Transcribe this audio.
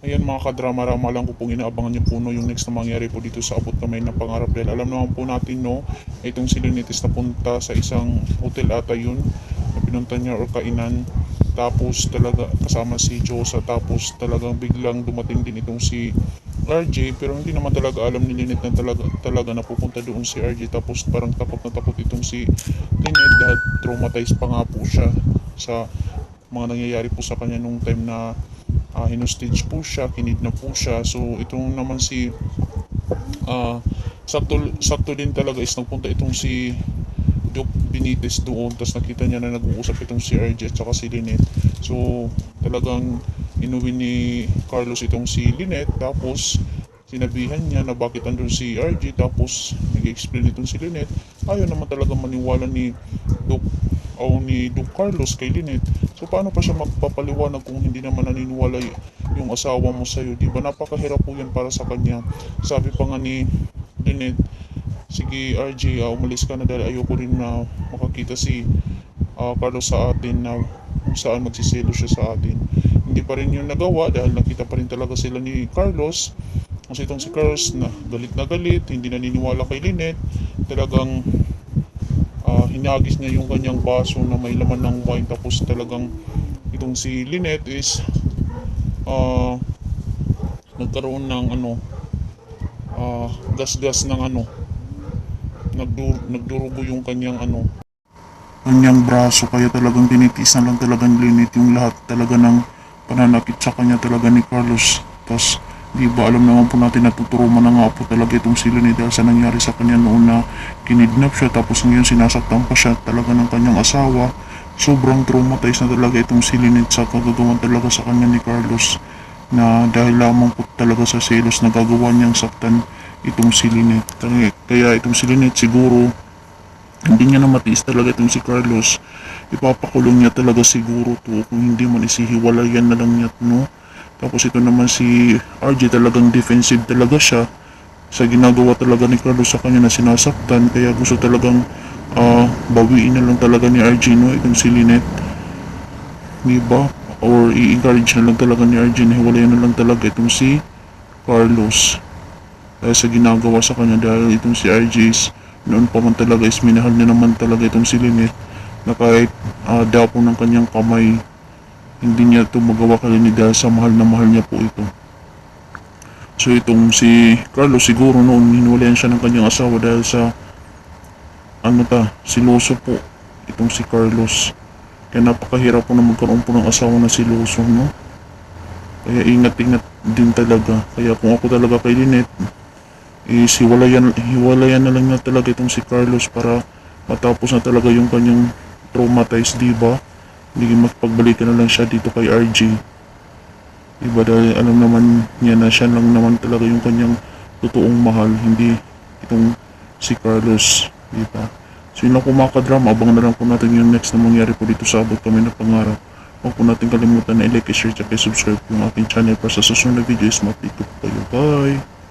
Ayan mga kadrama-rama lang ko pong inaabangan niyo po no, yung next na mangyari po dito sa Abot Kamay na Pangarap dahil alam naman po natin no, itong si Linites na punta sa isang hotel ata yun na pinunta niya or kainan, tapos talaga kasama si Josa, tapos talagang biglang dumating din itong si RJ, pero hindi naman talaga alam ni Lynette na talaga napupunta doon si RJ, tapos parang takot na takot itong si Lynette dahil traumatized pa nga po siya sa mga nangyayari po sa kanya nung time na hinostage po siya, kinidnap po siya. So itong naman si ah sakto din talaga is nagpunta itong si Duke Benitez doon, tapos nakita niya na nag-uusap itong si RJ at saka si Lynette. So talagang inuwi ni Carlos itong si Lynette, tapos sinabihan niya na bakit andun si RJ, tapos nag-explain itong si Lynette. Ayaw naman talaga maniwala ni Duke o ni Duke Carlos kay Lynette. So paano pa siya magpapaliwanag kung hindi naman naniniwala yung asawa mo sa'yo? Diba napakahirap po yan para sa kanya. Sabi pa nga ni Lynette, sige RJ, umalis ka na dahil ayoko rin na makakita si Carlos sa atin na kung saan magsiselo siya sa atin. Hindi pa rin yun nagawa dahil nakita pa rin talaga sila ni Carlos. Kasi itong si Carlos na galit, hindi naniniwala kay Lynette. Talagang hinagis niya yung kanyang baso na may laman ng wine, tapos talagang itong si Lynette is nagkaroon ng gas-gas ng nagdurugo yung kanyang braso, kaya talagang tinitiis na lang talagang Lynette yung lahat talaga ng pananakit sa kanya talaga ni Carlos. Tapos di ba alam naman po natin na tuturuma na nga po talaga itong si Lynette dahil sa nangyari sa kanya noon na kinidnap siya, tapos ngayon sinasaktan pa siya talaga ng kanyang asawa. Sobrang traumatized na talaga itong si Lynette sa kagagawan talaga sa kanya ni Carlos, na dahil lamang po talaga sa selos na gagawa niyang saktan itong si Lynette. Kaya itong si Lynette siguro hindi niya na matiis talaga itong si Carlos. Ipapakulong niya talaga siguro to, kung hindi man isihiwalayan na lang niya, no? Tapos ito naman si RJ, talagang defensive talaga siya sa ginagawa talaga ni Carlos sa kanya na sinasaktan, kaya gusto talagang bawiin na lang talaga ni RJ, no, itong si Lynette, diba? Or i-encourage na lang talaga ni RJ na hiwalayan na lang talaga itong si Carlos dahil sa ginagawa sa kanya, dahil itong si RJ noon pa man talaga is minahal niya naman talaga itong si Lynette, na kahit dapo ng kanyang kamay hindi niya ito magawa kay Lynette dahil sa mahal na mahal niya po ito. So itong si Carlos siguro noon hinwalayan siya ng kanyang asawa dahil sa siloso po itong si Carlos. Kaya napakahirap po na magkaroon po ng asawa na siloso, no? Kaya ingat-ingat din talaga. Kaya kung ako talaga kay Lynette, is hiwalayan na lang na talaga itong si Carlos para matapos na talaga yung kanyang traumatized, diba? Hindi magpagbalikan na lang siya dito kay RJ, diba? Dahil alam naman niya na siya lang naman talaga yung kanyang totoong mahal, hindi itong si Carlos, diba? So yun lang po mga kadrama, abangan na lang po natin yung next na mangyari po dito sa Abot Kamay na Pangarap. Huwag po natin kalimutan na i-like, share, at subscribe po yung aking channel para sa susunod na video is ma-update ko po kayo. Bye!